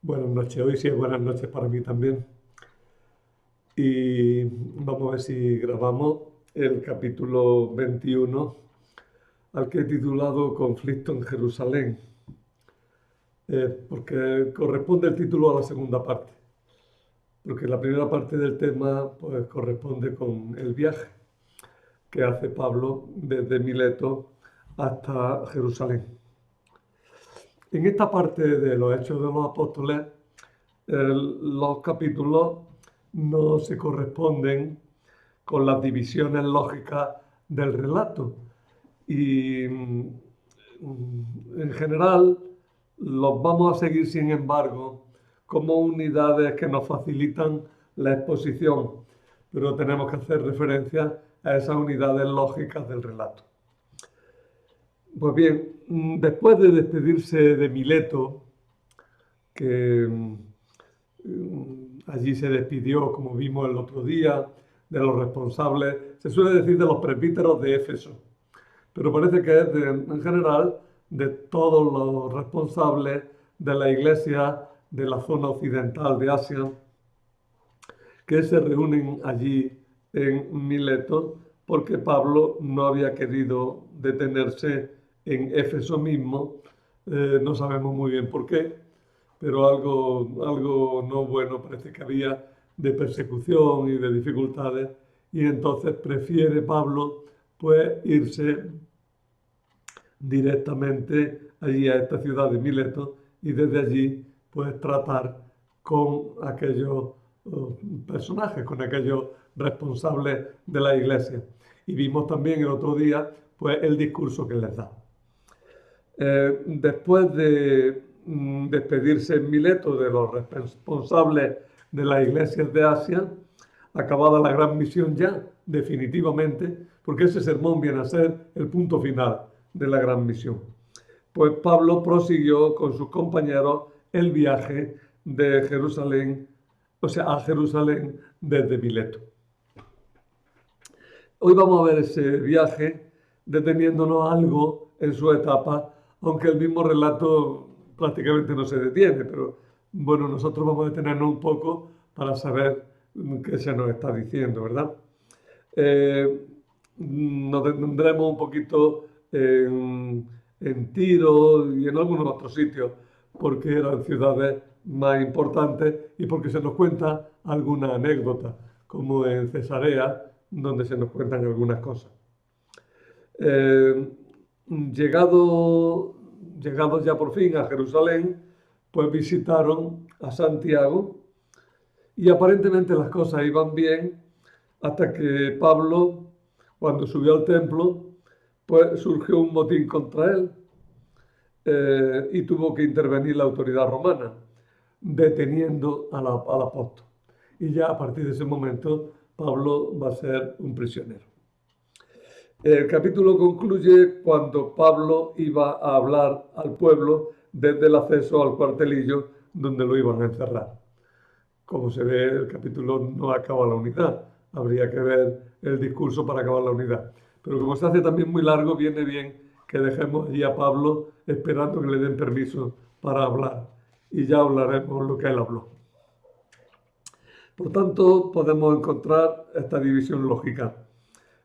Buenas noches, hoy sí es buenas noches para mí también. Y vamos a ver si grabamos el capítulo 21, al que he titulado Conflicto en Jerusalén, porque corresponde el título a la segunda parte, porque la primera parte del tema pues, corresponde con el viaje que hace Pablo desde Mileto hasta Jerusalén. En esta parte de los Hechos de los Apóstoles, los capítulos no se corresponden con las divisiones lógicas del relato. Y en general los vamos a seguir, sin embargo, como unidades que nos facilitan la exposición, pero tenemos que hacer referencia a esas unidades lógicas del relato. Pues bien, después de despedirse de Mileto, que allí se despidió, como vimos el otro día, de los responsables, se suele decir de los presbíteros de Éfeso, pero parece que es en general de todos los responsables de la iglesia de la zona occidental de Asia, que se reúnen allí en Mileto, porque Pablo no había querido detenerse en Éfeso mismo, no sabemos muy bien por qué, pero algo no bueno parece que había de persecución y de dificultades, y entonces prefiere Pablo pues irse directamente allí a esta ciudad de Mileto y desde allí pues tratar con aquellos personajes, con aquellos responsables de la iglesia. Y vimos también el otro día pues el discurso que les da. Después de despedirse en Mileto de los responsables de las iglesias de Asia, acabada la gran misión ya, definitivamente, porque ese sermón viene a ser el punto final de la gran misión. Pues Pablo prosiguió con sus compañeros el viaje de Jerusalén, o sea, a Jerusalén desde Mileto. Hoy vamos a ver ese viaje deteniéndonos algo en su etapa, aunque el mismo relato prácticamente no se detiene, pero bueno, nosotros vamos a detenernos un poco para saber qué se nos está diciendo, ¿verdad? Nos detendremos un poquito en Tiro y en algunos otros sitios, porque eran ciudades más importantes y porque se nos cuenta alguna anécdota, como en Cesarea, donde se nos cuentan algunas cosas. Eh, llegados ya por fin a Jerusalén, pues visitaron a Santiago y aparentemente las cosas iban bien hasta que Pablo, cuando subió al templo, pues surgió un motín contra él y tuvo que intervenir la autoridad romana, deteniendo al apóstol. Y ya a partir de ese momento Pablo va a ser un prisionero. El capítulo concluye cuando Pablo iba a hablar al pueblo desde el acceso al cuartelillo donde lo iban a encerrar. Como se ve, el capítulo no acaba la unidad. Habría que ver el discurso para acabar la unidad. Pero como se hace también muy largo, viene bien que dejemos allí a Pablo esperando que le den permiso para hablar. Y ya hablaremos lo que él habló. Por tanto, podemos encontrar esta división lógica.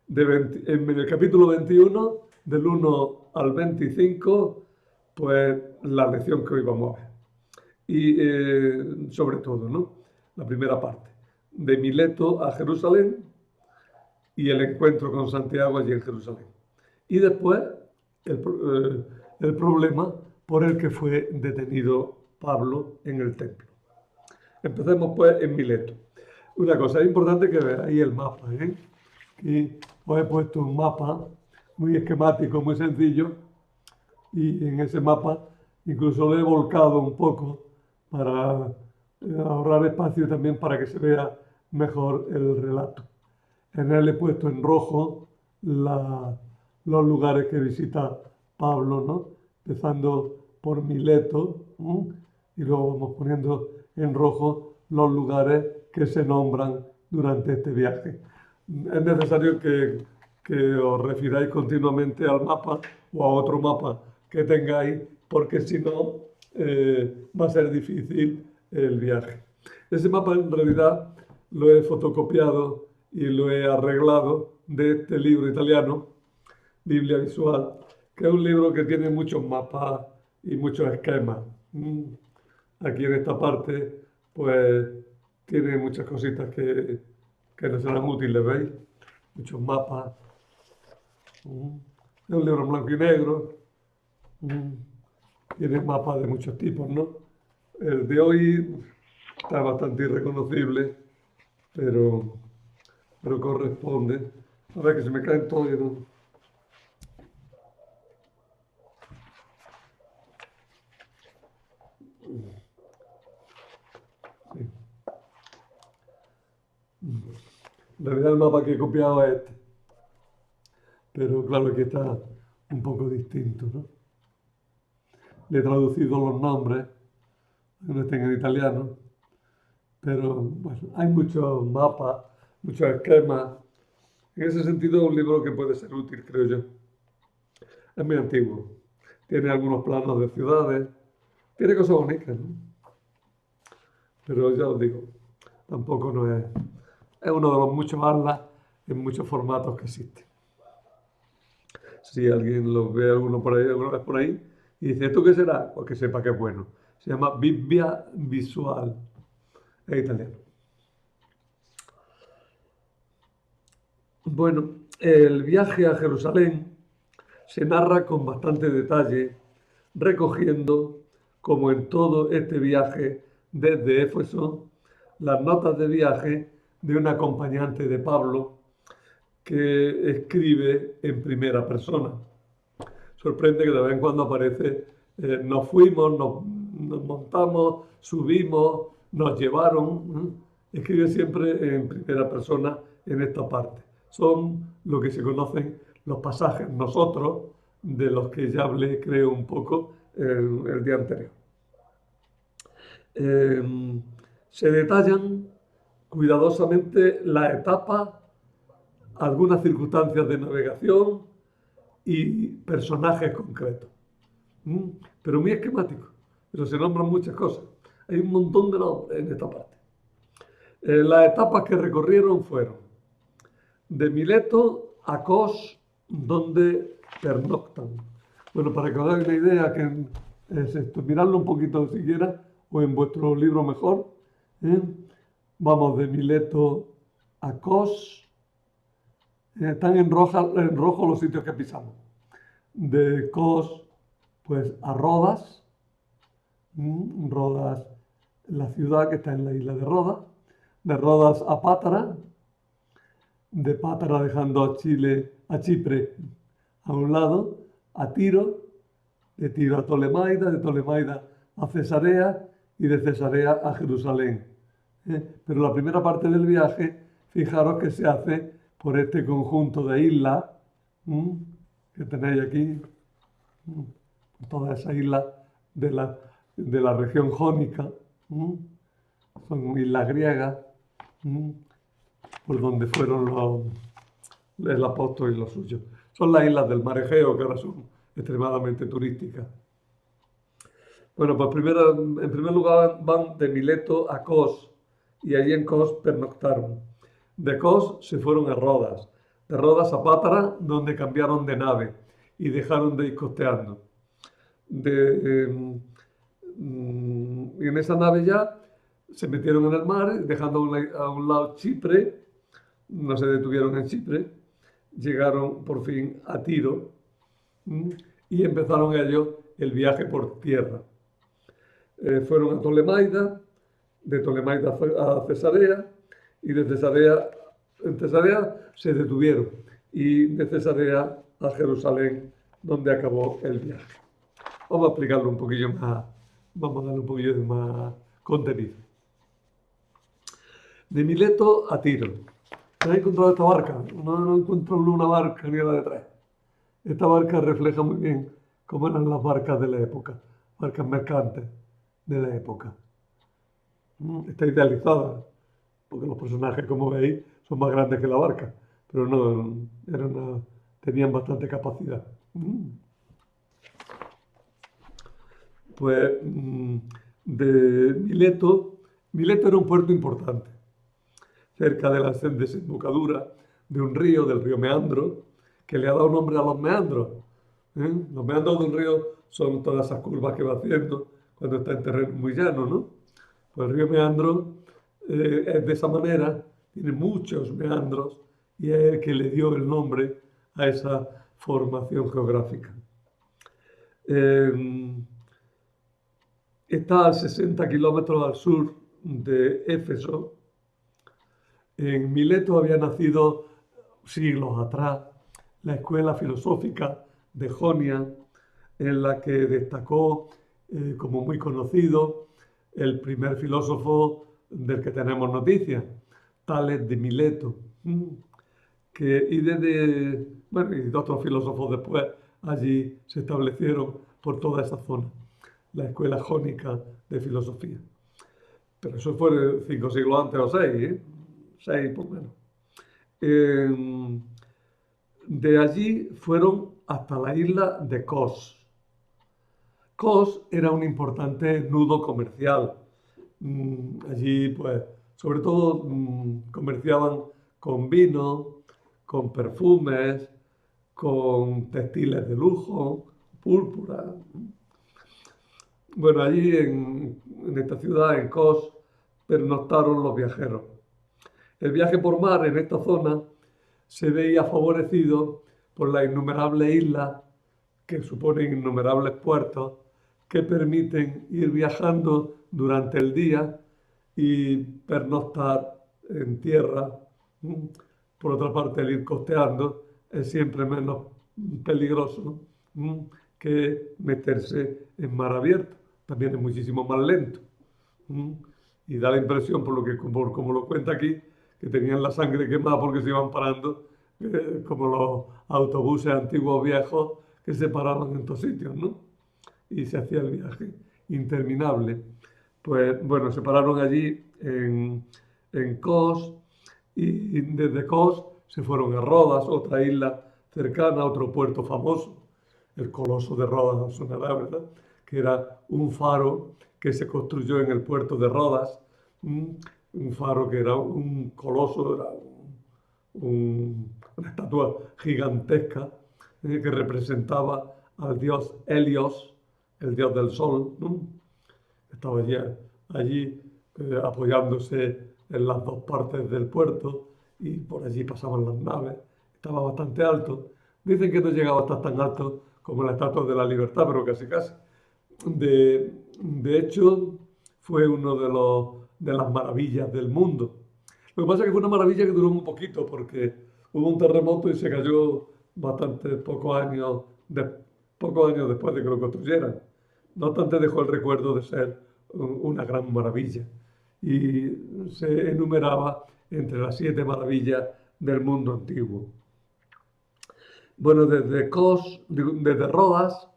En el capítulo 21, del 1 al 25, pues la lección que hoy vamos a ver. Y sobre todo, ¿no? La primera parte, de Mileto a Jerusalén y el encuentro con Santiago allí en Jerusalén. Y después el problema por el que fue detenido Pablo en el templo. Empecemos pues en Mileto. Una cosa, es importante que veáis el mapa, ¿eh? Y os he puesto un mapa muy esquemático, muy sencillo, y en ese mapa incluso lo he volcado un poco para ahorrar espacio también para que se vea mejor el relato. En él he puesto en rojo los lugares que visita Pablo, ¿no? Empezando por Mileto, y luego vamos poniendo en rojo los lugares que se nombran durante este viaje. Es necesario que os refiráis continuamente al mapa o a otro mapa que tengáis, porque si no, va a ser difícil el viaje. Ese mapa en realidad lo he fotocopiado y lo he arreglado de este libro italiano, Biblia Visual, que es un libro que tiene muchos mapas y muchos esquemas. Aquí en esta parte, pues tiene muchas cositas que nos serán útiles, ¿veis? Muchos mapas. Es un libro en blanco y negro. Tiene mapas de muchos tipos, ¿no? El de hoy está bastante irreconocible, pero corresponde. A ver, que se me caen todos y no. Sí. En realidad el mapa que he copiado es este, pero claro que está un poco distinto, ¿no? Le he traducido los nombres, que no estén en italiano, pero bueno, hay muchos mapas, muchos esquemas. En ese sentido es un libro que puede ser útil, creo yo. Es muy antiguo. Tiene algunos planos de ciudades, tiene cosas bonitas, ¿no? Pero ya os digo, tampoco no es... Es uno de los muchos atlas en muchos formatos que existen. Si alguien lo ve alguno por ahí, alguna vez por ahí, y dice, ¿esto qué será? Pues que sepa que es bueno. Se llama Biblia Visual. Es italiano. Bueno, el viaje a Jerusalén se narra con bastante detalle, recogiendo, como en todo este viaje desde Éfeso, las notas de viaje de un acompañante de Pablo que escribe en primera persona. Sorprende que de vez en cuando aparece, nos fuimos, nos montamos, subimos, nos llevaron. Escribe siempre en primera persona en esta parte. Son lo que se conocen los pasajes nosotros, de los que ya hablé, creo, un poco el día anterior. Se detallan cuidadosamente las etapas, algunas circunstancias de navegación y personajes concretos. Pero muy esquemático, pero se nombran muchas cosas. Hay un montón de nombres en esta parte. Las etapas que recorrieron fueron de Mileto a Kos, donde pernoctan. Bueno, para que os hagáis una idea, que es esto, miradlo un poquito siquiera, o en vuestro libro mejor. Vamos de Mileto a Kos. Están en rojo los sitios que pisamos. De Kos, pues a Rodas. Rodas, la ciudad que está en la isla de Rodas. De Rodas a Pátara. De Pátara dejando a Chipre a un lado, a Tiro, de Tiro a Tolemaida, de Tolemaida a Cesarea y de Cesarea a Jerusalén. Pero la primera parte del viaje, fijaros que se hace por este conjunto de islas que tenéis aquí, toda esa isla de la región jónica, son islas griegas, por donde fueron el apóstol y los suyos. Son las islas del Mar Egeo, que ahora son extremadamente turísticas. Bueno, pues en primer lugar van de Mileto a Kos, y allí en Kos pernoctaron. De Kos se fueron a Rodas, de Rodas a Pátara, donde cambiaron de nave y dejaron de ir costeando. Y en esa nave ya se metieron en el mar, dejando a un lado Chipre, no se detuvieron en Chipre, llegaron por fin a Tiro y empezaron ellos el viaje por tierra. Fueron a Tolemaida, de Tolemaida a Cesarea, y de Cesarea, en Cesarea se detuvieron, y de Cesarea a Jerusalén, donde acabó el viaje. Vamos a explicarlo un poquillo más, vamos a darle un poquillo de más contenido. De Mileto a Tiro. ¿Has encontrado esta barca? No encuentro una barca ni la de tres. Esta barca refleja muy bien cómo eran las barcas de la época, barcas mercantes de la época. Está idealizada, porque los personajes, como veis, son más grandes que la barca, pero no, tenían bastante capacidad. Pues de Mileto, Mileto era un puerto importante, cerca de la desembocadura de un río, del río Meandro, que le ha dado nombre a los meandros. Los meandros de un río son todas esas curvas que va haciendo cuando está en terreno muy llano, ¿no? Pues el río Meandro es de esa manera, tiene muchos meandros y es el que le dio el nombre a esa formación geográfica. Eh, Está a 60 kilómetros al sur de Éfeso. En Mileto había nacido siglos atrás la escuela filosófica de Jonia, en la que destacó como muy conocido el primer filósofo del que tenemos noticias, Tales de Mileto, y otros filósofos después allí se establecieron por toda esa zona, la escuela jónica de filosofía. Pero eso fue 5 siglos antes o 6, ¿eh? 6 por menos. De allí fueron hasta la isla de Kos. Kos era un importante nudo comercial. Allí, pues, sobre todo comerciaban con vino, con perfumes, con textiles de lujo, púrpura. Bueno, allí en esta ciudad, en Kos, pernoctaron los viajeros. El viaje por mar en esta zona se veía favorecido por las innumerables islas que suponen innumerables puertos que permiten ir viajando durante el día y pernoctar en tierra. Por otra parte, el ir costeando es siempre menos peligroso que meterse en mar abierto. También es muchísimo más lento. Y da la impresión, por como lo cuenta aquí, que tenían la sangre quemada porque se iban parando, como los autobuses antiguos viejos que se paraban en estos sitios, ¿no? Y se hacía el viaje interminable. Pues bueno, se pararon allí en Kos y desde Kos se fueron a Rodas, otra isla cercana, otro puerto famoso, el Coloso de Rodas, sonará, ¿verdad? Que era un faro que se construyó en el puerto de Rodas, un faro que era un coloso, era una estatua gigantesca que representaba al dios Helios, el dios del sol, ¿no? Estaba allí apoyándose en las dos partes del puerto y por allí pasaban las naves. Estaba bastante alto. Dicen que no llegaba a estar tan alto como la Estatua de la Libertad, pero casi casi. De hecho, fue uno de las maravillas del mundo. Lo que pasa es que fue una maravilla que duró un poquito, porque hubo un terremoto y se cayó bastante pocos años después de que lo construyeran. No obstante, dejó el recuerdo de ser una gran maravilla y se enumeraba entre las 7 maravillas del mundo antiguo. Bueno, desde Rodas,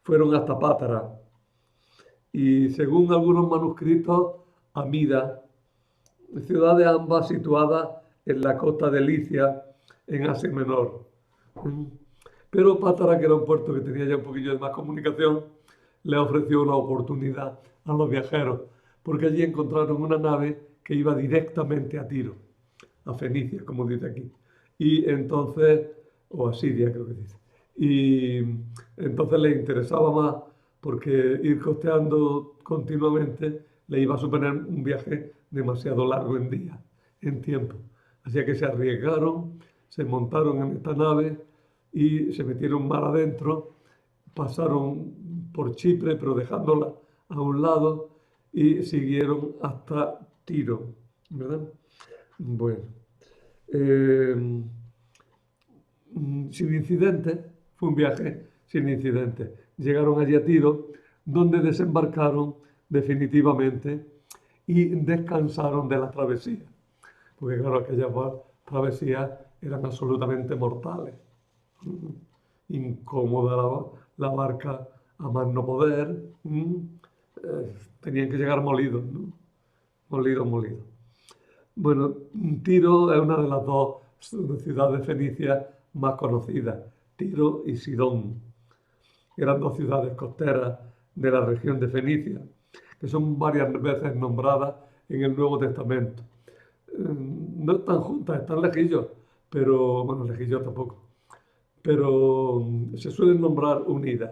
fueron hasta Pátara y según algunos manuscritos, Amida, ciudades ambas situadas en la costa de Licia, en Asia Menor. Pero Pátara, que era un puerto que tenía ya un poquillo de más comunicación, le ofreció una oportunidad a los viajeros, porque allí encontraron una nave que iba directamente a Tiro, a Fenicia, como dice aquí. Y entonces, o a Siria creo que dice. Y entonces le interesaba más porque ir costeando continuamente le iba a suponer un viaje demasiado largo en días, en tiempo. Así que se arriesgaron, se montaron en esta nave y se metieron mar adentro, pasaron por Chipre, pero dejándola a un lado, y siguieron hasta Tiro, ¿verdad? Bueno, sin incidentes, fue un viaje sin incidentes. Llegaron allí a Tiro, donde desembarcaron definitivamente y descansaron de la travesía, porque claro, aquellas travesías eran absolutamente mortales. Incómoda la barca a más no poder, tenían que llegar molidos, ¿no? Molidos. Bueno, Tiro es una de las dos ciudades fenicias más conocidas, Tiro y Sidón. Eran dos ciudades costeras de la región de Fenicia, que son varias veces nombradas en el Nuevo Testamento. No están juntas, están lejillos, pero, bueno, lejillos tampoco, pero se suelen nombrar unidas.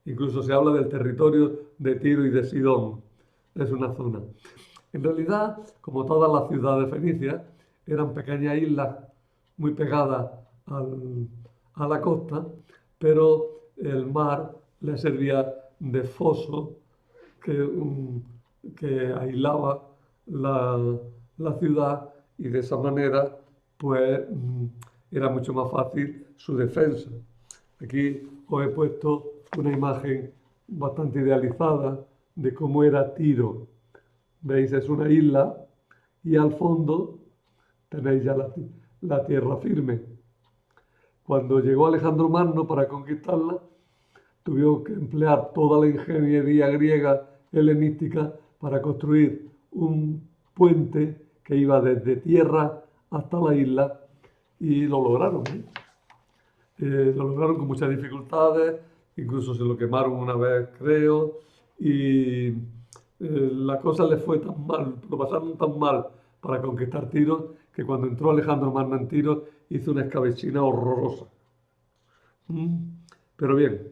Incluso se habla del territorio de Tiro y de Sidón. Es una zona. En realidad, como todas las ciudades fenicias, eran pequeñas islas muy pegadas a la costa, pero el mar les servía de foso que aislaba la ciudad, y de esa manera pues era mucho más fácil su defensa. Aquí os he puesto una imagen bastante idealizada de cómo era Tiro. ¿Veis? Es una isla y al fondo tenéis ya la tierra firme. Cuando llegó Alejandro Magno para conquistarla, tuvieron que emplear toda la ingeniería griega helenística para construir un puente que iba desde tierra hasta la isla, y lo lograron. Lo lograron con muchas dificultades, incluso se lo quemaron una vez, creo, y la cosa les fue tan mal, lo pasaron tan mal para conquistar Tiro, que cuando entró Alejandro Magno en Tiro hizo una escabechina horrorosa. Pero bien,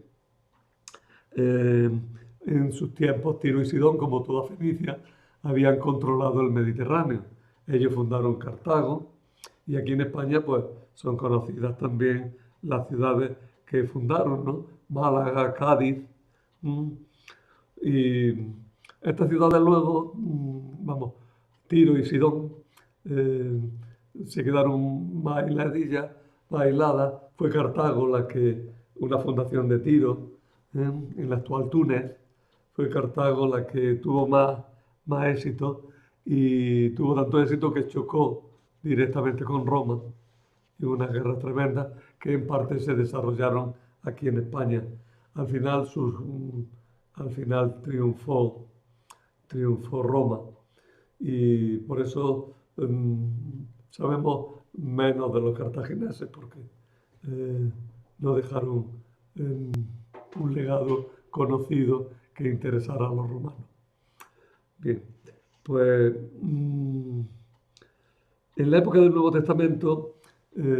en sus tiempos Tiro y Sidón, como toda Fenicia, habían controlado el Mediterráneo. Ellos fundaron Cartago, y aquí en España pues son conocidas también las ciudades que fundaron, ¿no? Málaga, Cádiz. Y estas ciudades luego, vamos, Tiro y Sidón, se quedaron más aisladillas, más aisladas. Fue Cartago una fundación de Tiro, en la actual Túnez. Fue Cartago la que tuvo más éxito, y tuvo tanto éxito que chocó directamente con Roma, y una guerra tremenda que en parte se desarrollaron aquí en España. Al final triunfó Roma, y por eso sabemos menos de los cartagineses, porque no dejaron un legado conocido que interesara a los romanos. Bien, pues en la época del Nuevo Testamento,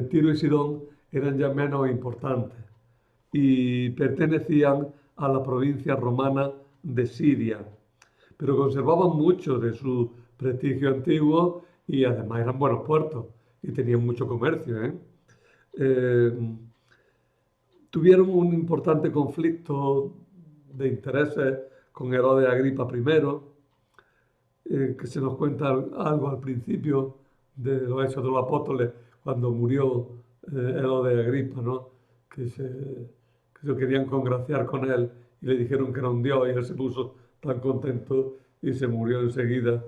Tiro y Sidón eran ya menos importantes y pertenecían a la provincia romana de Siria, pero conservaban mucho de su prestigio antiguo, y además eran buenos puertos y tenían mucho comercio. Tuvieron un importante conflicto de intereses con Herodes Agripa I, que se nos cuenta algo al principio de los Hechos de los Apóstoles, cuando murió Herodes Agripa, ¿no? que se querían congraciar con él y le dijeron que era un dios, y él se puso tan contento y se murió enseguida,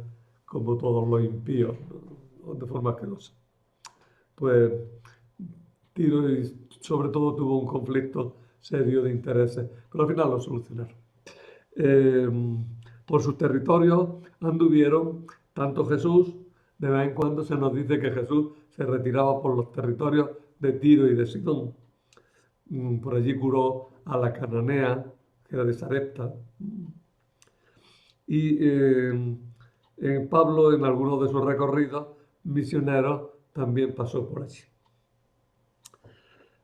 como todos los impíos, ¿no? De forma asquerosa. Pues Tiro sobre todo tuvo un conflicto serio de intereses, pero al final lo solucionaron. Por sus territorios anduvieron tanto Jesús. De vez en cuando se nos dice que Jesús se retiraba por los territorios de Tiro y de Sidón. Por allí curó a la cananea, que era de Sarepta. Y Pablo, en algunos de sus recorridos misioneros, también pasó por allí.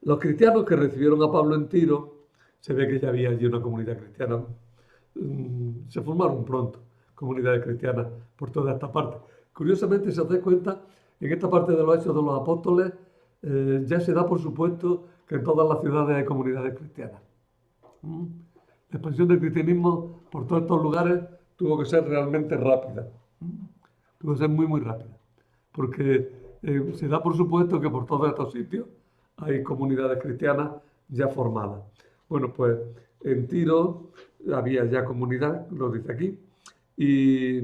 Los cristianos que recibieron a Pablo en Tiro, se ve que ya había allí una comunidad cristiana. Se formaron pronto comunidades cristianas por toda esta parte. Curiosamente, si os dais cuenta, en esta parte de los Hechos de los Apóstoles ya se da por supuesto que en todas las ciudades hay comunidades cristianas. La expansión del cristianismo por todos estos lugares tuvo que ser realmente rápida. Tuvo que ser muy, muy rápida. Porque se da por supuesto que por todos estos sitios hay comunidades cristianas ya formadas. Bueno, pues en Tiro había ya comunidad, lo dice aquí, y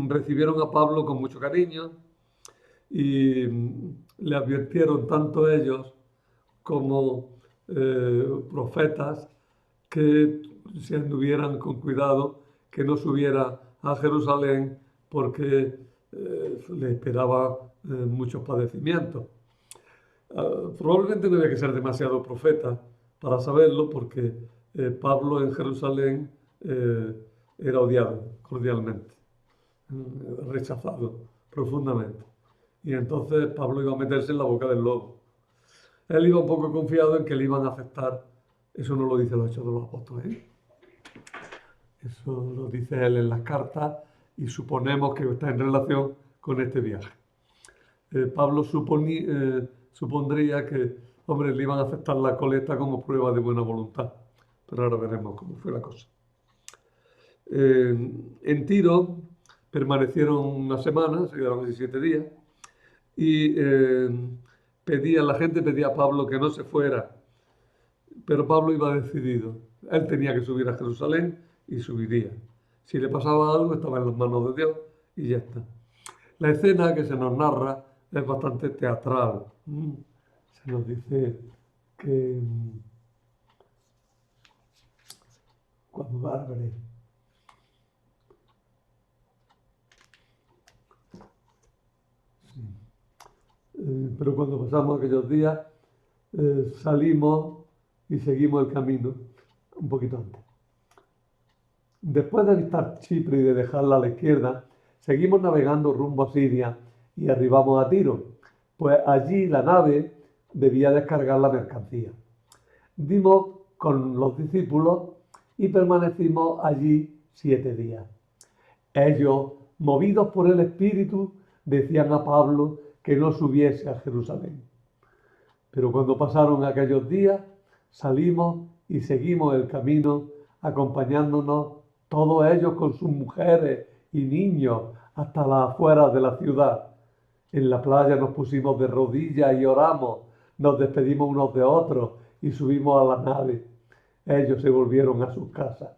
recibieron a Pablo con mucho cariño, y le advirtieron tanto ellos como profetas que se anduvieran con cuidado, que no subiera a Jerusalén, porque le esperaba muchos padecimientos. Probablemente no había que ser demasiado profeta para saberlo, porque Pablo en Jerusalén era odiado cordialmente, rechazado profundamente. Y entonces Pablo iba a meterse en la boca del lobo. Él iba un poco confiado en que le iban a aceptar. Eso no lo dice los Hechos de los Apóstoles, ¿eh? Eso lo dice él en las cartas y suponemos que está en relación con este viaje. Pablo supondría que, hombre, le iban a aceptar la colecta como prueba de buena voluntad. Pero ahora veremos cómo fue la cosa. En Tiro permanecieron una semana, se quedaron 17 días, y la gente pedía a Pablo que no se fuera, pero Pablo iba decidido. Él tenía que subir a Jerusalén y subiría. Si le pasaba algo, estaba en las manos de Dios y ya está. La escena que se nos narra es bastante teatral. Se nos dice que cuando veréis. Pero cuando pasamos aquellos días, salimos y seguimos el camino un poquito antes. Después de avistar Chipre y de dejarla a la izquierda, seguimos navegando rumbo a Siria y arribamos a Tiro, pues allí la nave debía descargar la mercancía. Dimos con los discípulos y permanecimos allí 7 días. Ellos, movidos por el Espíritu, decían a Pablo que no subiese a Jerusalén. Pero cuando pasaron aquellos días, salimos y seguimos el camino, acompañándonos todos ellos con sus mujeres y niños hasta las afueras de la ciudad. En la playa nos pusimos de rodillas y oramos, nos despedimos unos de otros y subimos a la nave. Ellos se volvieron a sus casas.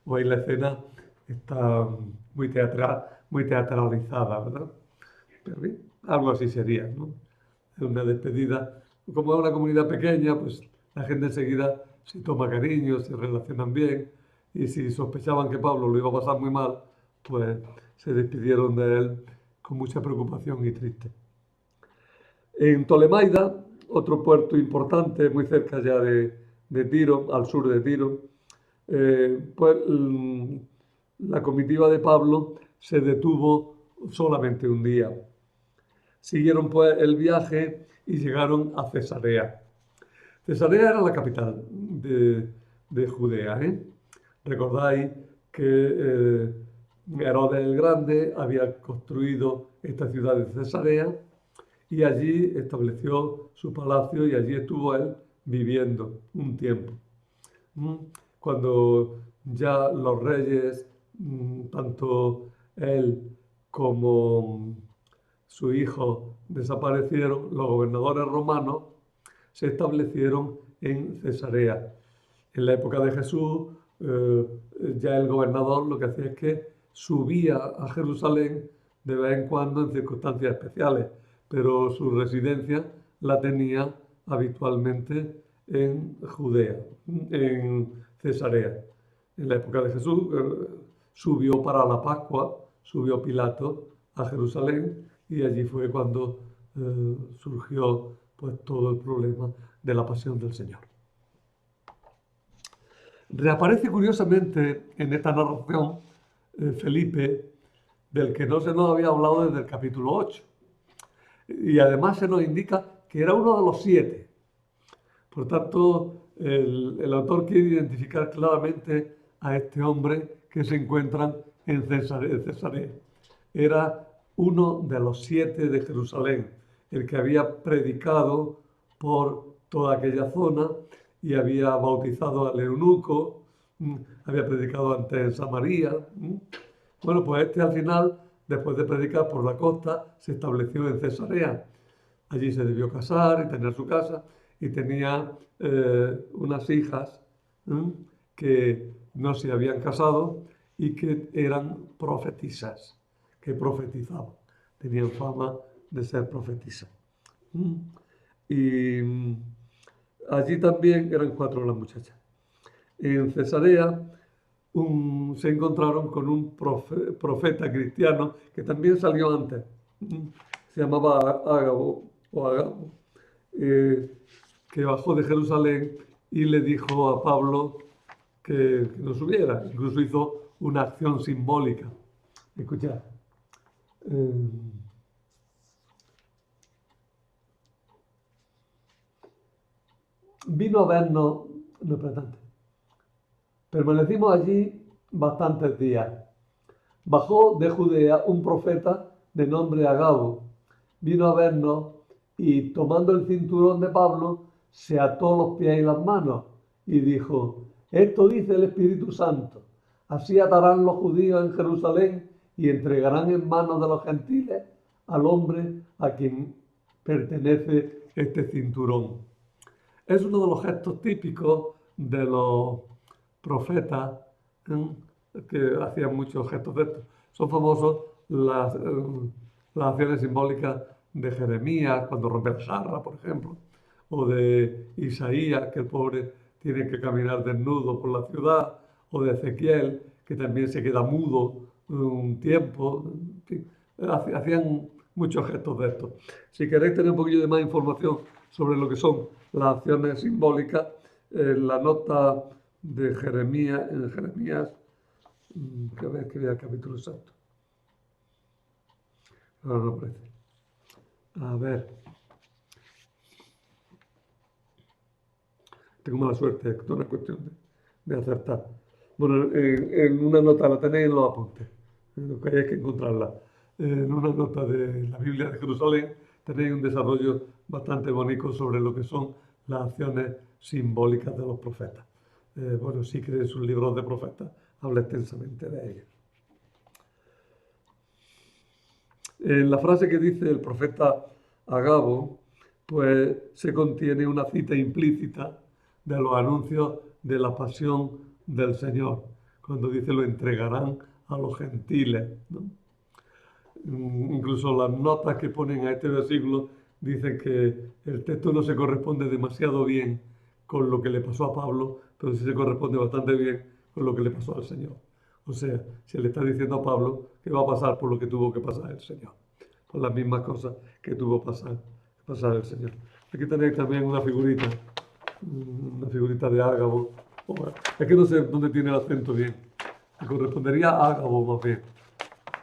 Hoy la escena está muy teatralizada, ¿verdad? Pero bien, algo así sería, ¿no? Una despedida. Como es una comunidad pequeña, pues la gente enseguida se toma cariño, se relacionan bien, y si sospechaban que Pablo lo iba a pasar muy mal, pues se despidieron de él con mucha preocupación y triste. En Tolemaida, otro puerto importante, muy cerca ya de Tiro, al sur de Tiro, pues la comitiva de Pablo se detuvo solamente un día. Siguieron pues el viaje y llegaron a Cesarea. Cesarea era la capital de Judea, ¿eh? Recordáis que Herodes el Grande había construido esta ciudad de Cesarea y allí estableció su palacio y allí estuvo él viviendo un tiempo. Cuando ya los reyes, tanto él como su hijo desaparecieron, los gobernadores romanos se establecieron en Cesarea. En la época de Jesús, ya el gobernador lo que hacía es que subía a Jerusalén de vez en cuando en circunstancias especiales, pero su residencia la tenía habitualmente en Judea, en Cesarea. En la época de Jesús subió para la Pascua, subió Pilato a Jerusalén y allí fue cuando surgió pues, todo el problema de la pasión del Señor. Reaparece curiosamente en esta narración Felipe, del que no se nos había hablado desde el capítulo 8. Y además se nos indica que era uno de los 7. Por tanto, el autor quiere identificar claramente a este hombre que se encuentran en Cesarea. Era uno de los 7 de Jerusalén, el que había predicado por toda aquella zona y había bautizado al eunuco, había predicado antes en Samaria. Bueno, pues este al final, después de predicar por la costa, se estableció en Cesarea. Allí se debió casar y tener su casa y tenía unas hijas que no se habían casado y que eran profetisas, que profetizaban, tenían fama de ser profetisas. Y allí también eran 4 las muchachas. En Cesarea se encontraron con un profeta cristiano que también salió antes. Se llamaba Ágabo, que bajó de Jerusalén y le dijo a Pablo que no subiera. Incluso hizo una acción simbólica. Escuchad. Vino a vernos, no, perdón. Permanecimos allí bastantes días. Bajó de Judea un profeta de nombre Agabo. Vino a vernos y tomando el cinturón de Pablo, se ató los pies y las manos y dijo: esto dice el Espíritu Santo, así atarán los judíos en Jerusalén y entregarán en manos de los gentiles al hombre a quien pertenece este cinturón. Es uno de los gestos típicos de los profetas, que hacían muchos gestos de estos. Son famosos las acciones simbólicas de Jeremías, cuando rompe la jarra, por ejemplo, o de Isaías, que el pobre tiene que caminar desnudo por la ciudad, o de Ezequiel, que también se queda mudo un tiempo. En fin, hacían muchos gestos de estos. Si queréis tener un poquillo de más información sobre lo que son las acciones simbólicas, la nota de Jeremías, en Jeremías, que vea el capítulo exacto. Ahora no aparece. A ver. Tengo mala suerte, es una cuestión de acertar. Bueno, en una nota la tenéis en los apuntes, lo que hay que encontrarla. En una nota de la Biblia de Jerusalén tenéis un desarrollo bastante bonito sobre lo que son las acciones simbólicas de los profetas. Bueno, sí que en sus libros de profetas habla extensamente de ellos. En la frase que dice el profeta Agabo, pues se contiene una cita implícita de los anuncios de la pasión del Señor, cuando dice lo entregarán a los gentiles, ¿no? Incluso las notas que ponen a este versículo dicen que el texto no se corresponde demasiado bien con lo que le pasó a Pablo, pero sí se corresponde bastante bien con lo que le pasó al Señor. O sea, se le está diciendo a Pablo que va a pasar por lo que tuvo que pasar el Señor, por las mismas cosas que tuvo que pasar el Señor. Aquí tenéis también una figurita de Ágabo. Es que no sé dónde tiene el acento bien. Me correspondería a Ágabo más bien,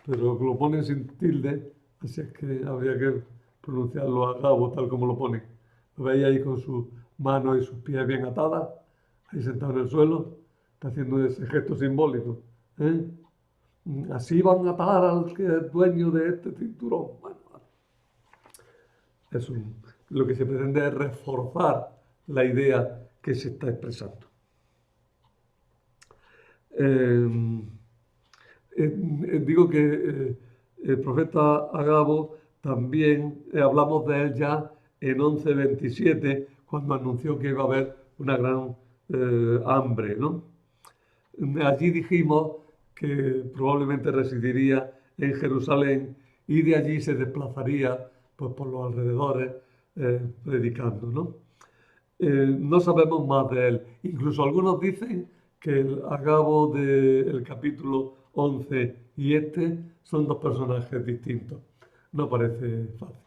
pero lo ponen sin tilde, así es que habría que pronunciarlo Ágabo tal como lo ponen. Lo veis ahí con sus manos y sus pies bien atadas, ahí sentado en el suelo, está haciendo ese gesto simbólico. Así van a atar al que es dueño de este cinturón. Bueno, lo que se pretende es reforzar la idea que se está expresando. Digo que el profeta Agabo también hablamos de él ya en 11:27, cuando anunció que iba a haber una gran hambre, ¿no? Allí dijimos que probablemente residiría en Jerusalén y de allí se desplazaría pues, por los alrededores predicando, ¿no? No sabemos más de él. Incluso algunos dicen que el Agabo del capítulo 11 y este son dos personajes distintos. No parece fácil.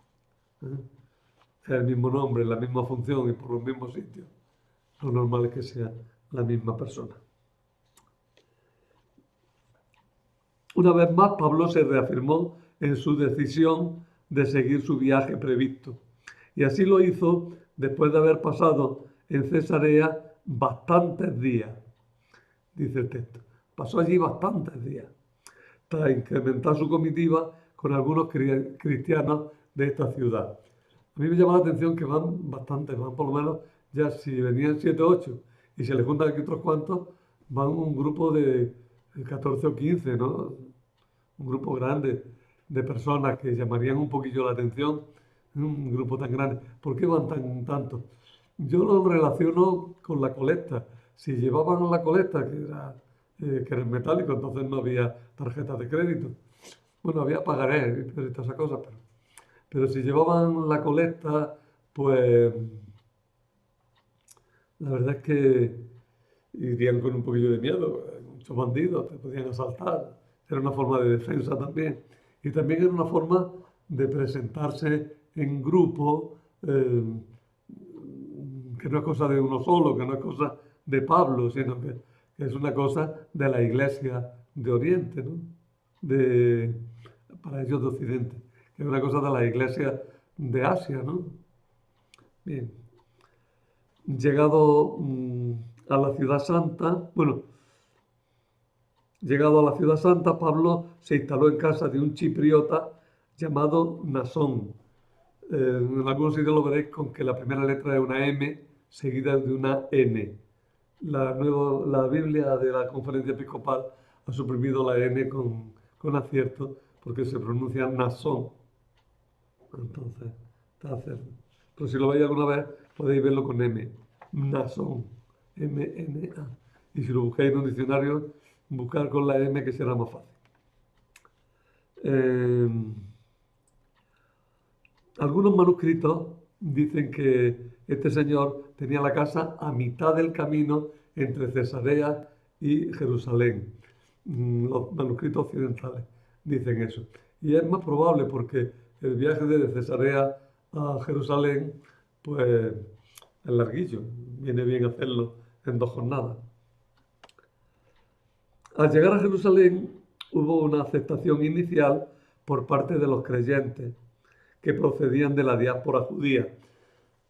Es el mismo nombre, la misma función y por los mismos sitios. Lo normal es que sea la misma persona. Una vez más, Pablo se reafirmó en su decisión de seguir su viaje previsto. Y así lo hizo después de haber pasado en Cesarea bastantes días, dice el texto. Pasó allí bastantes días, para incrementar su comitiva con algunos cristianos de esta ciudad. A mí me llama la atención que van bastantes, van por lo menos, ya si venían 7 o 8, y se le juntan aquí otros cuantos, van un grupo de 14 o 15, ¿no? Un grupo grande de personas que llamarían un poquillo la atención, un grupo tan grande. ¿Por qué van tanto? Yo lo relaciono con la colecta. Si llevaban la colecta, que era metálico, entonces no había tarjetas de crédito. Bueno, había pagaré y todas esas cosas, pero si llevaban la colecta, pues la verdad es que irían con un poquillo de miedo. Muchos bandidos te podían asaltar. Era una forma de defensa también. Y también era una forma de presentarse en grupo, que no es cosa de uno solo, que no es cosa de Pablo, sino que que es una cosa de la Iglesia de Oriente, ¿no? Para ellos de Occidente, que es una cosa de la Iglesia de Asia, ¿no? Bien. Llegado a la Ciudad Santa, bueno, llegado a la Ciudad Santa, Pablo se instaló en casa de un chipriota llamado Nasón. En algunos sitios lo veréis con que la primera letra es una M seguida de una N. La Biblia de la Conferencia Episcopal ha suprimido la N con acierto porque se pronuncia Nasón. Entonces, está cerca. Pero si lo veis alguna vez, podéis verlo con M. Nasón. M-N-A. Y si lo buscáis en un diccionario, buscar con la M, que será más fácil. Algunos manuscritos dicen que este señor tenía la casa a mitad del camino entre Cesarea y Jerusalén. Los manuscritos occidentales dicen eso. Y es más probable porque el viaje de Cesarea a Jerusalén, pues es larguillo. Viene bien hacerlo en 2 jornadas. Al llegar a Jerusalén hubo una aceptación inicial por parte de los creyentes que procedían de la diáspora judía.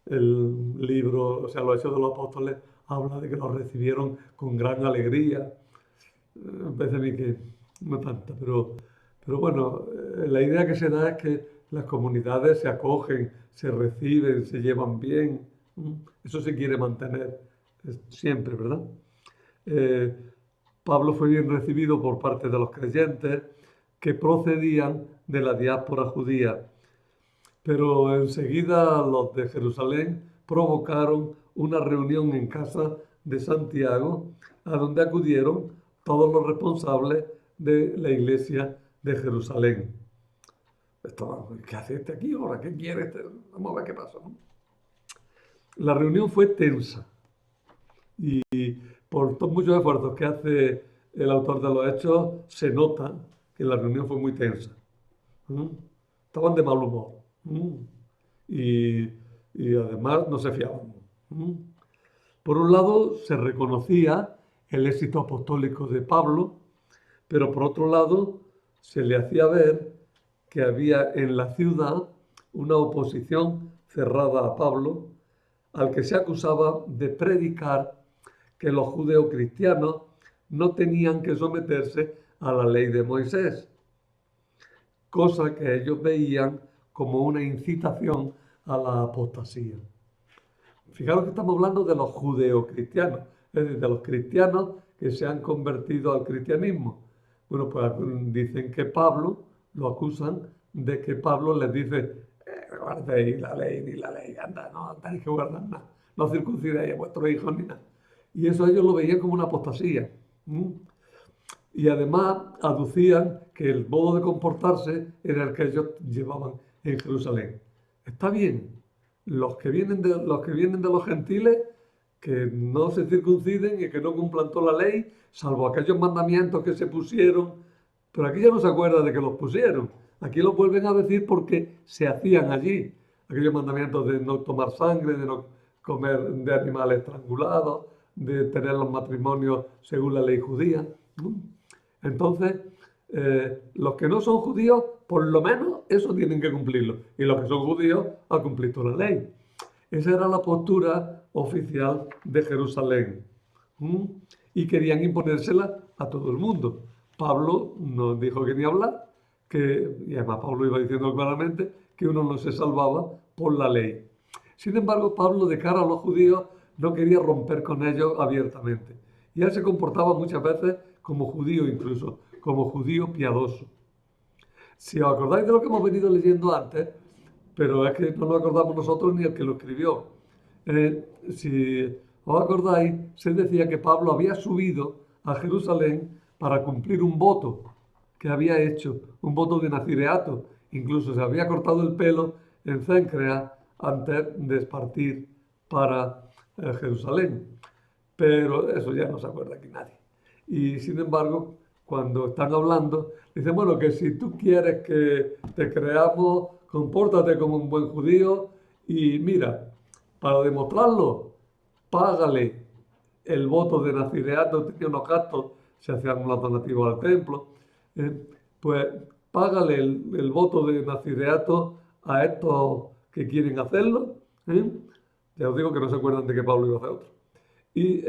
El libro, o sea, los Hechos de los Apóstoles, habla de que los recibieron con gran alegría. Me parece a mí que no tanta, pero bueno, la idea que se da es que las comunidades se acogen, se reciben, se llevan bien. Eso se quiere mantener siempre, ¿verdad? Pablo fue bien recibido por parte de los creyentes que procedían de la diáspora judía. Pero enseguida los de Jerusalén provocaron una reunión en casa de Santiago, a donde acudieron todos los responsables de la iglesia de Jerusalén. ¿Qué hace este aquí ahora? ¿Qué quiere este? Vamos a ver qué pasa, ¿no? La reunión fue tensa y por todos muchos esfuerzos que hace el autor de los Hechos, se nota que la reunión fue muy tensa. Estaban de mal humor. Y además no se fiaban. Por un lado, se reconocía el éxito apostólico de Pablo, pero por otro lado, se le hacía ver que había en la ciudad una oposición cerrada a Pablo, al que se acusaba de predicar que los judeocristianos no tenían que someterse a la ley de Moisés, cosa que ellos veían como una incitación a la apostasía. Fijaros que estamos hablando de los judeocristianos, es decir, de los cristianos que se han convertido al cristianismo. Bueno, pues dicen que Pablo, lo acusan de que Pablo les dice, guardéis la ley, ni la ley, anda, no tenéis que guardar nada, no circuncidáis a vuestros hijos ni nada. Y eso ellos lo veían como una apostasía. Y además aducían que el modo de comportarse era el que ellos llevaban en Jerusalén. Está bien, los que vienen de los gentiles, que no se circunciden y que no cumplan toda la ley, salvo aquellos mandamientos que se pusieron, pero aquí ya no se acuerda de que los pusieron. Aquí los vuelven a decir porque se hacían allí. Aquellos mandamientos de no tomar sangre, de no comer de animales estrangulados, de tener los matrimonios según la ley judía. Entonces, los que no son judíos, por lo menos eso tienen que cumplirlo. Y los que son judíos, han cumplido toda la ley. Esa era la postura oficial de Jerusalén. Y querían imponérsela a todo el mundo. Pablo nos dijo que ni hablar, y además Pablo iba diciendo claramente que uno no se salvaba por la ley. Sin embargo, Pablo, de cara a los judíos, no quería romper con ellos abiertamente. Y él se comportaba muchas veces como judío, incluso como judío piadoso. Si os acordáis de lo que hemos venido leyendo antes, pero es que no nos acordamos nosotros ni el que lo escribió. Si os acordáis, se decía que Pablo había subido a Jerusalén para cumplir un voto que había hecho, un voto de nazireato. Incluso se había cortado el pelo en Cencrea antes de partir para Jerusalén. Pero eso ya no se acuerda aquí nadie. Y sin embargo, cuando están hablando, dicen, bueno, que si tú quieres que te creamos, compórtate como un buen judío y mira, para demostrarlo, págale el voto de nazireato tenía unos gastos, se hacían unos donativos al templo, pues págale el voto de nazireato a estos que quieren hacerlo. Ya os digo que no se acuerdan de que Pablo iba a hacer otro. Y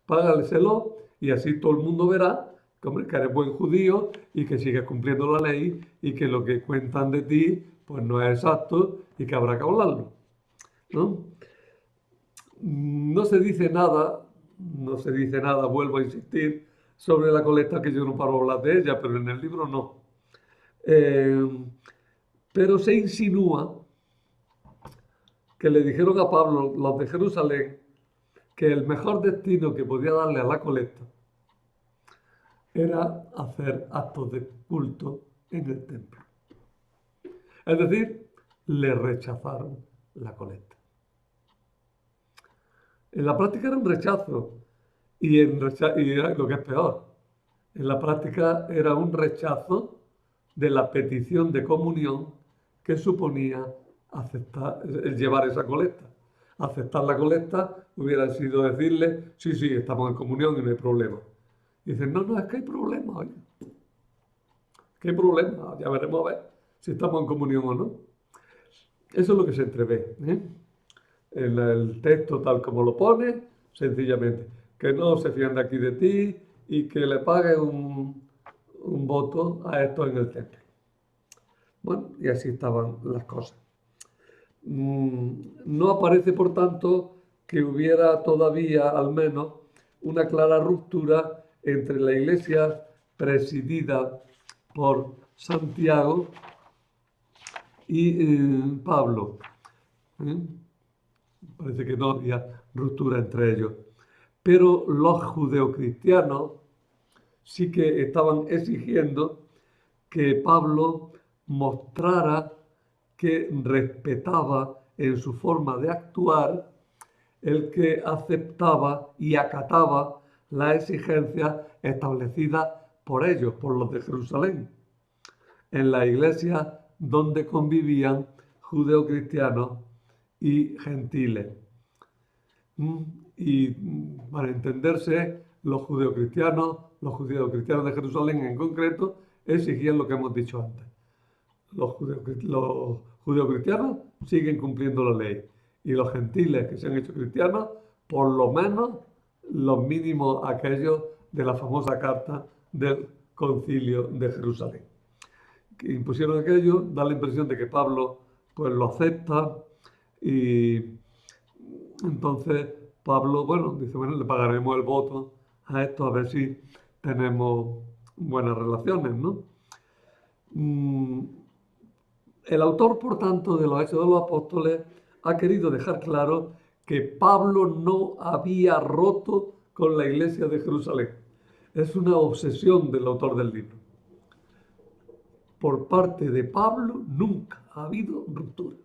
págaleselo y así todo el mundo verá que, hombre, que eres buen judío y que sigues cumpliendo la ley y que lo que cuentan de ti pues no es exacto y que habrá que hablarlo, ¿no? No se dice nada, vuelvo a insistir, sobre la colecta, que yo no paro de hablar de ella, pero en el libro no. Pero se insinúa que le dijeron a Pablo, los de Jerusalén, que el mejor destino que podía darle a la colecta era hacer actos de culto en el templo. Es decir, le rechazaron la colecta. En la práctica era un rechazo y era lo que es peor. En la práctica era un rechazo de la petición de comunión que suponía aceptar, el llevar esa colecta. Aceptar la colecta hubiera sido decirle, sí, sí, estamos en comunión y no hay problema. Y dicen, no, es que hay problema, oye. ¿Qué problema? Ya veremos a ver si estamos en comunión o no. Eso es lo que se entrevé, en el texto tal como lo pone, sencillamente, que no se fían de aquí de ti y que le pague un voto a esto en el templo. Bueno, y así estaban las cosas. No aparece, por tanto, que hubiera todavía, al menos, una clara ruptura entre la iglesia presidida por Santiago y Pablo. Parece que no había ruptura entre ellos. Pero los judeocristianos sí que estaban exigiendo que Pablo mostrara que respetaba en su forma de actuar, el que aceptaba y acataba las exigencias establecidas por ellos, por los de Jerusalén, en la iglesia donde convivían judeocristianos y gentiles. Y para entenderse, los judeocristianos de Jerusalén en concreto, exigían lo que hemos dicho antes. Los judeocristianos siguen cumpliendo la ley y los gentiles que se han hecho cristianos, por lo menos los mínimos aquellos de la famosa carta del concilio de Jerusalén. Que impusieron aquello, da la impresión de que Pablo pues lo acepta y entonces Pablo, bueno, dice, bueno, le pagaremos el voto a esto a ver si tenemos buenas relaciones, ¿no? El autor, por tanto, de los Hechos de los Apóstoles ha querido dejar claro que Pablo no había roto con la iglesia de Jerusalén. Es una obsesión del autor del libro. Por parte de Pablo nunca ha habido ruptura.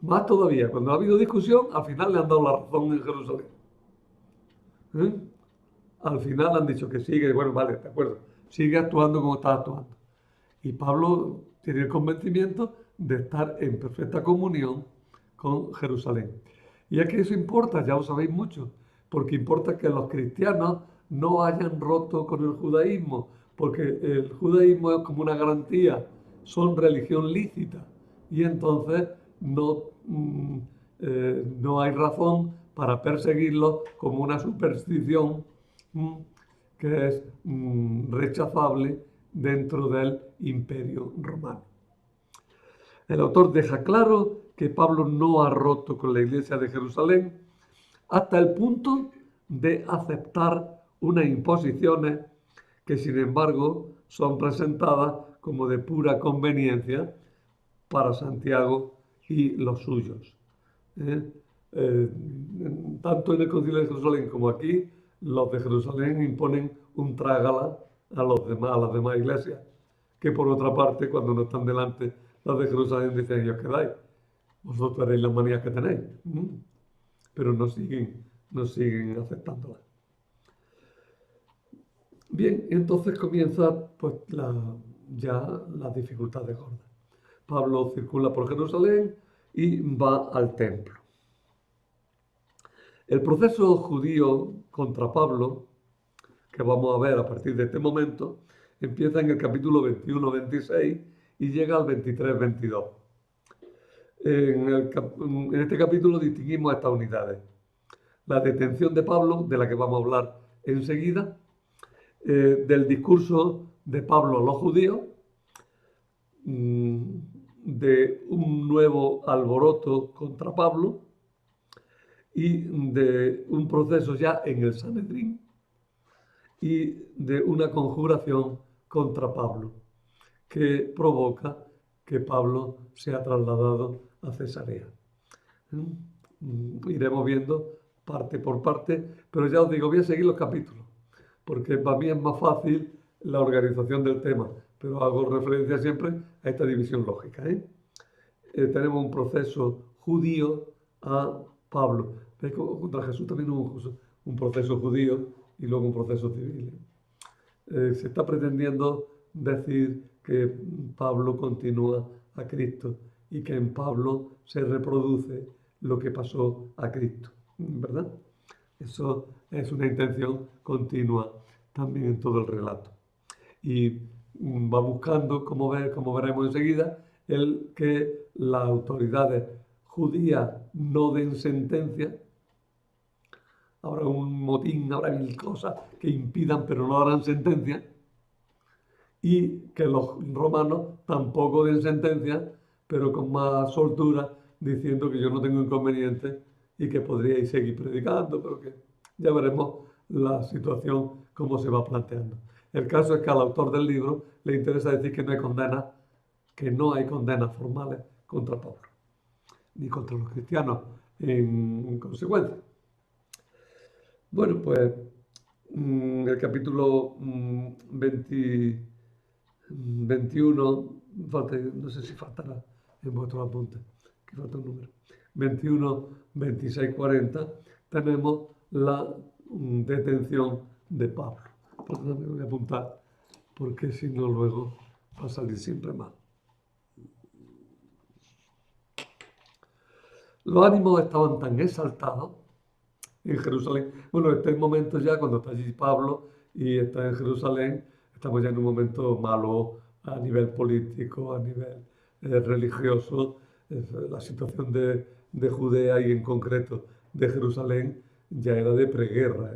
Más todavía, cuando ha habido discusión, al final le han dado la razón en Jerusalén. Al final han dicho que sigue, bueno, vale, de acuerdo, sigue actuando como está actuando. Y Pablo tiene el convencimiento de estar en perfecta comunión con Jerusalén. Y es que eso importa, ya lo sabéis mucho, porque importa que los cristianos no hayan roto con el judaísmo, porque el judaísmo es como una garantía, son religión lícita, y entonces no hay razón para perseguirlos como una superstición que es rechazable dentro del Imperio Romano. El autor deja claro que Pablo no ha roto con la iglesia de Jerusalén hasta el punto de aceptar unas imposiciones que, sin embargo, son presentadas como de pura conveniencia para Santiago y los suyos. Tanto en el Concilio de Jerusalén como aquí, los de Jerusalén imponen un trágala a las demás iglesias, que por otra parte, cuando no están delante, los de Jerusalén dicen, os quedáis, vosotros haréis las manías que tenéis, pero no siguen aceptándolas. Bien, entonces comienza pues ya las dificultades gordas. Pablo circula por Jerusalén y va al templo. El proceso judío contra Pablo, que vamos a ver a partir de este momento, empieza en el capítulo 21-26 y llega al 23-22. En este capítulo distinguimos estas unidades. La detención de Pablo, de la que vamos a hablar enseguida, del discurso de Pablo a los judíos, de un nuevo alboroto contra Pablo y de un proceso ya en el Sanedrín y de una conjuración contra Pablo que provoca que Pablo sea trasladado a Cesarea. Iremos viendo parte por parte, pero ya os digo, voy a seguir los capítulos, porque para mí es más fácil la organización del tema, pero hago referencia siempre a esta división lógica. Tenemos un proceso judío a Pablo. Contra Jesús también hubo un proceso judío y luego un proceso civil. Se está pretendiendo decir que Pablo continúa a Cristo y que en Pablo se reproduce lo que pasó a Cristo, ¿verdad? Eso es una intención continua también en todo el relato. Y va buscando, como veremos enseguida, el que las autoridades judías no den sentencia. Habrá un motín, habrá mil cosas que impidan, pero no harán sentencia. Y que los romanos tampoco den sentencia, pero con más soltura, diciendo que yo no tengo inconveniente y que podríais seguir predicando, pero que ya veremos la situación cómo se va planteando. El caso es que al autor del libro le interesa decir que no hay condenas formales contra Pablo, ni contra los cristianos en consecuencia. Bueno, pues el capítulo 21, no sé si faltará en vuestro apunte, que falta un número, 21, 26, 40, tenemos la detención de Pablo. Perdón, me voy a apuntar, porque si no luego va a salir siempre mal. Los ánimos estaban tan exaltados en Jerusalén. Bueno, este es el momento ya cuando está allí Pablo y está en Jerusalén, estamos ya en un momento malo a nivel político, a nivel religioso. La situación de Judea y en concreto de Jerusalén ya era de preguerra.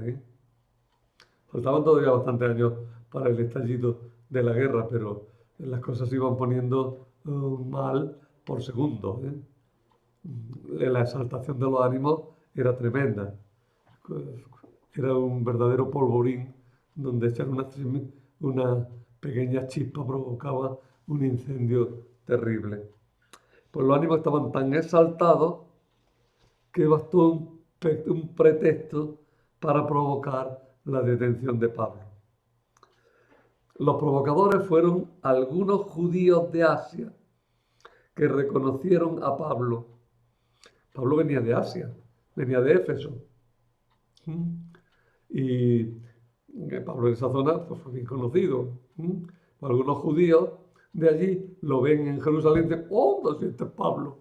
Faltaban todavía bastantes años para el estallido de la guerra, pero las cosas se iban poniendo mal por segundo. La exaltación de los ánimos era tremenda. Era un verdadero polvorín donde echar una pequeña chispa provocaba un incendio terrible. Pues los ánimos estaban tan exaltados que bastó un pretexto para provocar la detención de Pablo. Los provocadores fueron algunos judíos de Asia que reconocieron a Pablo. Pablo venía de Asia, venía de Éfeso. Y Pablo en esa zona pues, fue bien conocido. Algunos judíos de allí lo ven en Jerusalén y dicen, ¡oh, si este es Pablo!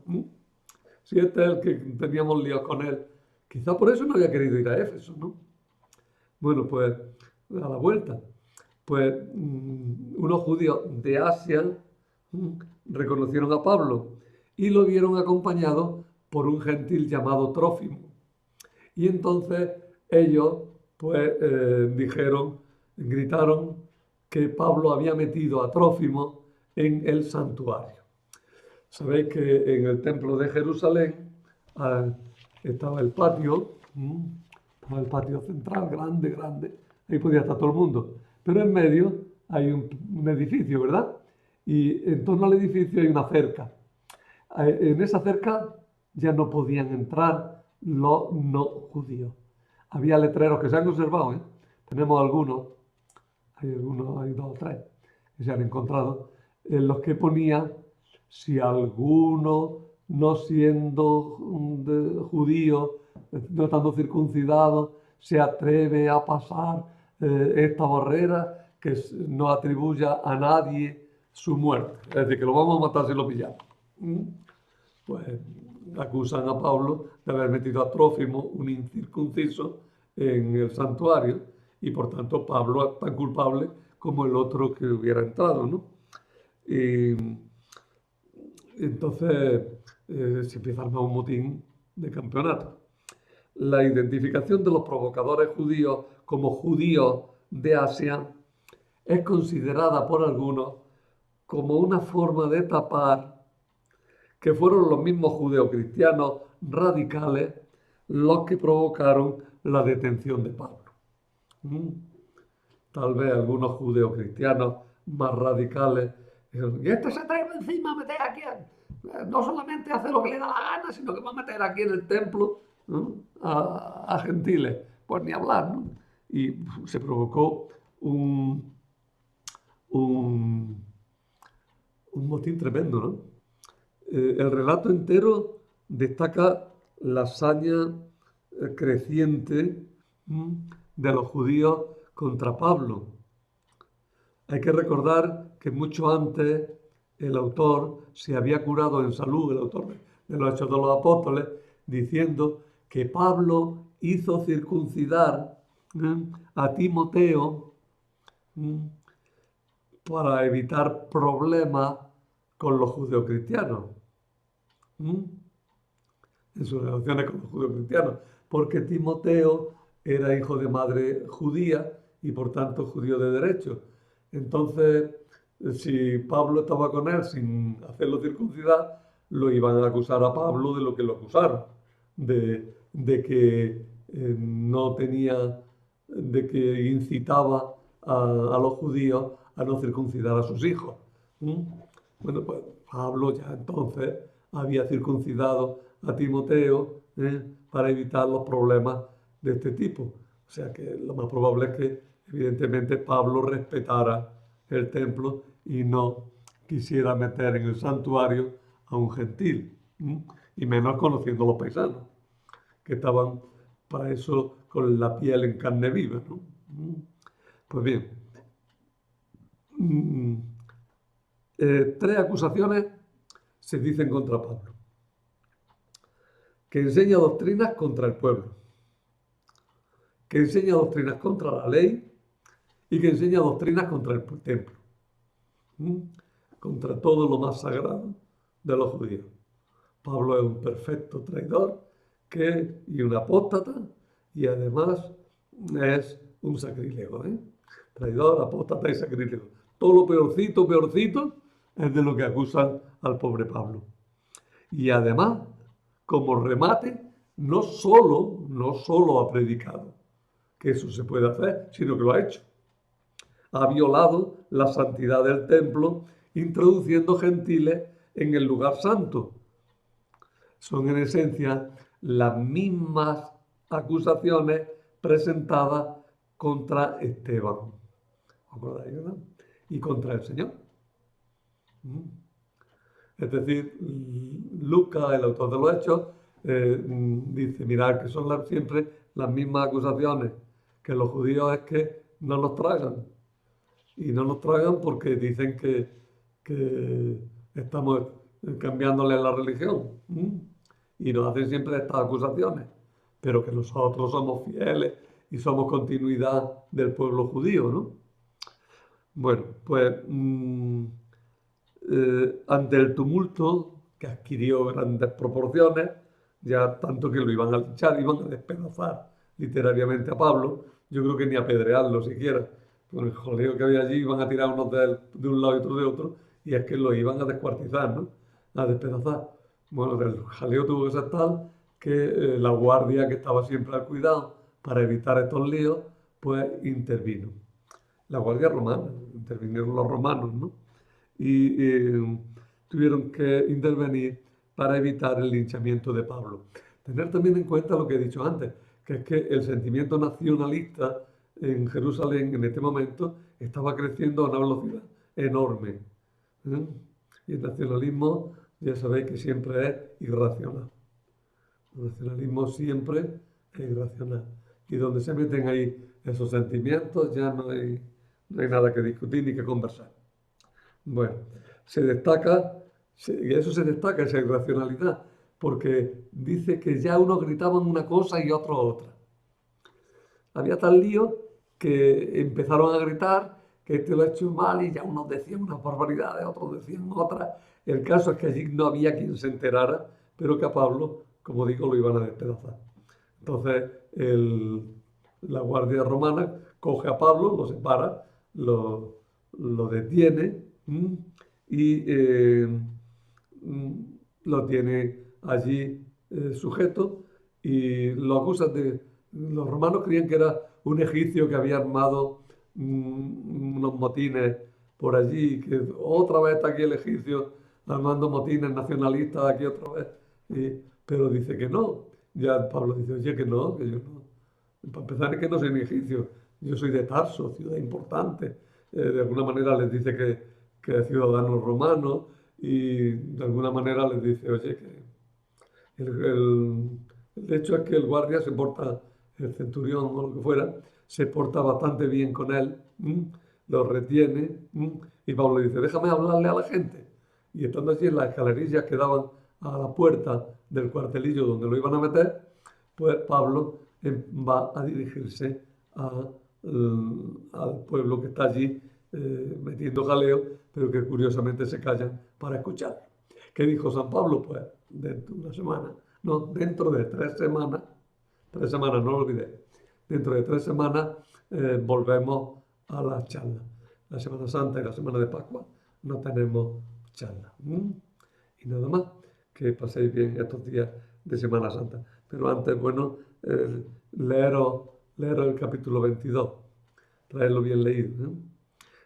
Si este es el que teníamos líos con él. Quizá por eso no había querido ir a Éfeso, ¿no? Bueno, pues a la vuelta. Pues unos judíos de Asia reconocieron a Pablo y lo vieron acompañado por un gentil llamado Trófimo. Y entonces ellos pues gritaron que Pablo había metido a Trófimo en el santuario. Sabéis que en el templo de Jerusalén estaba el patio central, grande, ahí podía estar todo el mundo. Pero en medio hay un edificio, ¿verdad? Y en torno al edificio hay una cerca. En esa cerca ya no podían entrar los no judíos. Había letreros que se han conservado, ¿eh? Tenemos algunos, hay dos o tres que se han encontrado, en los que ponía, si alguno no siendo judío, no estando circuncidado, se atreve a pasar esta barrera, que no atribuya a nadie su muerte. Es decir, que lo vamos a matar si lo pillamos. Pues acusan a Pablo de haber metido a Trófimo, un incircunciso, en el santuario, y por tanto Pablo es tan culpable como el otro que hubiera entrado, ¿no? Y entonces se empieza a armar un motín de campeonato. La identificación de los provocadores judíos como judíos de Asia es considerada por algunos como una forma de tapar que fueron los mismos judeocristianos radicales los que provocaron la detención de Pablo. Tal vez algunos judeocristianos más radicales dijeron, y este se atreve encima a meter aquí, no solamente hace lo que le da la gana, sino que va a meter aquí en el templo, ¿no?, a gentiles. Pues ni hablar, ¿no? Y se provocó un motín tremendo, ¿no? El relato entero destaca la hazaña creciente de los judíos contra Pablo. Hay que recordar que mucho antes el autor se había curado en salud, el autor de los Hechos de los Apóstoles, diciendo que Pablo hizo circuncidar a Timoteo para evitar problemas con los judeocristianos, en sus relaciones con los judeocristianos, porque Timoteo era hijo de madre judía y por tanto judío de derecho. Entonces, si Pablo estaba con él sin hacerlo circuncidar, lo iban a acusar a Pablo de lo que lo acusaron, de que no tenía, de que incitaba a los judíos a no circuncidar a sus hijos. Bueno, pues Pablo ya entonces había circuncidado a Timoteo para evitar los problemas de este tipo. O sea que lo más probable es que, evidentemente, Pablo respetara el templo y no quisiera meter en el santuario a un gentil, y menos conociendo a los paisanos, que estaban para eso con la piel en carne viva, ¿no? Pues bien, tres acusaciones se dicen contra Pablo: que enseña doctrinas contra el pueblo, que enseña doctrinas contra la ley y que enseña doctrinas contra el templo, contra todo lo más sagrado de los judíos. Pablo es un perfecto traidor y un apóstata, y además es un sacrílego, traidor, apóstata y sacrílego. Todo lo peorcito, peorcito es de lo que acusan al pobre Pablo. Y además, como remate, no solo ha predicado, que eso se puede hacer, sino que lo ha hecho. Ha violado la santidad del templo, introduciendo gentiles en el lugar santo. Son en esencia las mismas acusaciones presentadas contra Esteban, ¿acordáis, no?, y contra el Señor. Es decir, Lucas, el autor de los Hechos, dice, mirad que son siempre las mismas acusaciones, que los judíos es que no nos tragan. Y no nos tragan porque dicen que estamos cambiándole la religión. Y nos hacen siempre estas acusaciones. Pero que nosotros somos fieles y somos continuidad del pueblo judío, ¿no? Bueno, pues ante el tumulto, que adquirió grandes proporciones, ya tanto que lo iban a linchar, iban a despedazar literariamente a Pablo, yo creo que ni apedrearlo siquiera, con el jaleo que había allí iban a tirar unos de un lado y otros de otro, y es que lo iban a descuartizar, ¿no?, a despedazar. Bueno, el jaleo tuvo que ser tal que la guardia, que estaba siempre al cuidado para evitar estos líos, pues intervino. La guardia romana, intervinieron los romanos, ¿no? Y tuvieron que intervenir para evitar el linchamiento de Pablo. Tener también en cuenta lo que he dicho antes, que es que el sentimiento nacionalista en Jerusalén en este momento estaba creciendo a una velocidad enorme. Y el nacionalismo, ya sabéis que siempre es irracional. El nacionalismo siempre es irracional. Y donde se meten ahí esos sentimientos ya no hay nada que discutir ni que conversar. Bueno, y eso se destaca, esa irracionalidad, porque dice que ya unos gritaban una cosa y otros otra. Había tal lío que empezaron a gritar que este lo ha hecho mal y ya unos decían unas barbaridades, otros decían otras. El caso es que allí no había quien se enterara, pero que a Pablo, como digo, lo iban a despedazar. Entonces la guardia romana coge a Pablo, lo separa, lo detiene y mm, lo tiene allí sujeto y lo acusan de... Los romanos creían que era un egipcio que había armado unos motines por allí, que otra vez está aquí el egipcio armando motines nacionalistas aquí otra vez. Pero dice que no. Ya Pablo dice, oye, que no, que yo no. Para empezar es que no soy ni egipcio, yo soy de Tarso, ciudad importante. De alguna manera les dice que es ciudadano romano y de alguna manera les dice, oye, que el hecho es que el guardia se porta, el centurión o lo que fuera, se porta bastante bien con él, lo retiene, y Pablo dice, déjame hablarle a la gente. Y estando allí en las escalerillas que daban a la puerta del cuartelillo donde lo iban a meter, pues Pablo va a dirigirse al pueblo que está allí metiendo jaleo, pero que curiosamente se callan para escuchar. ¿Qué dijo San Pablo? Pues dentro de una semana, no, dentro de 3 semanas, no lo olvidéis, dentro de 3 semanas volvemos a la charla. La Semana Santa y la Semana de Pascua no tenemos charla. Y nada más, que paséis bien estos días de Semana Santa. Pero antes, bueno, leeros el capítulo 22, traerlo bien leído.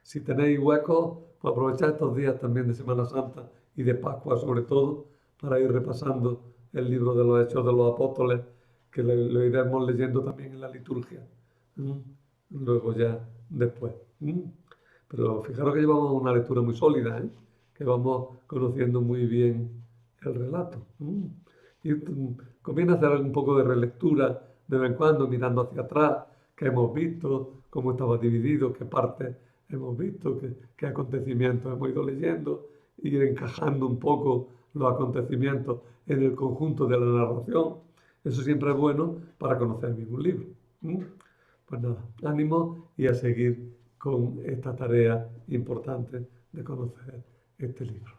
Si tenéis huecos, pues aprovechad estos días también de Semana Santa y de Pascua sobre todo, para ir repasando el libro de los Hechos de los Apóstoles, que lo iremos leyendo también en la liturgia, luego ya después. Pero fijaros que llevamos una lectura muy sólida, que vamos conociendo muy bien el relato. Y conviene hacer un poco de relectura de vez en cuando, mirando hacia atrás, qué hemos visto, cómo estaba dividido, qué partes hemos visto, qué acontecimientos hemos ido leyendo, ir encajando un poco los acontecimientos en el conjunto de la narración. Eso siempre es bueno para conocer bien un libro. Pues nada, ánimo y a seguir con esta tarea importante de conocer este libro.